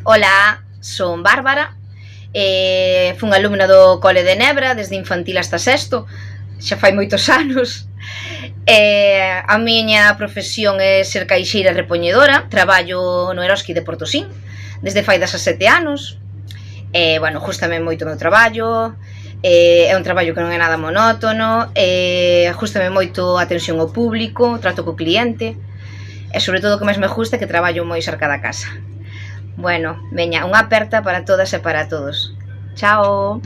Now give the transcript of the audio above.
Ola, son Bárbara, fun alumna do Cole de Nebra desde infantil hasta sexto, xa fai moitos anos. A miña profesión é ser caixeira e repoñedora, traballo no Eroski de Portosín desde fai 17 anos. Bueno, gústame moito o meu traballo, é un traballo que non é nada monótono, gústame moito a atención ao público, o trato co cliente, e sobre todo o que máis me gusta é que traballo moi cerca da casa. Bueno, veña, unha aperta para todas e para todos. Chao.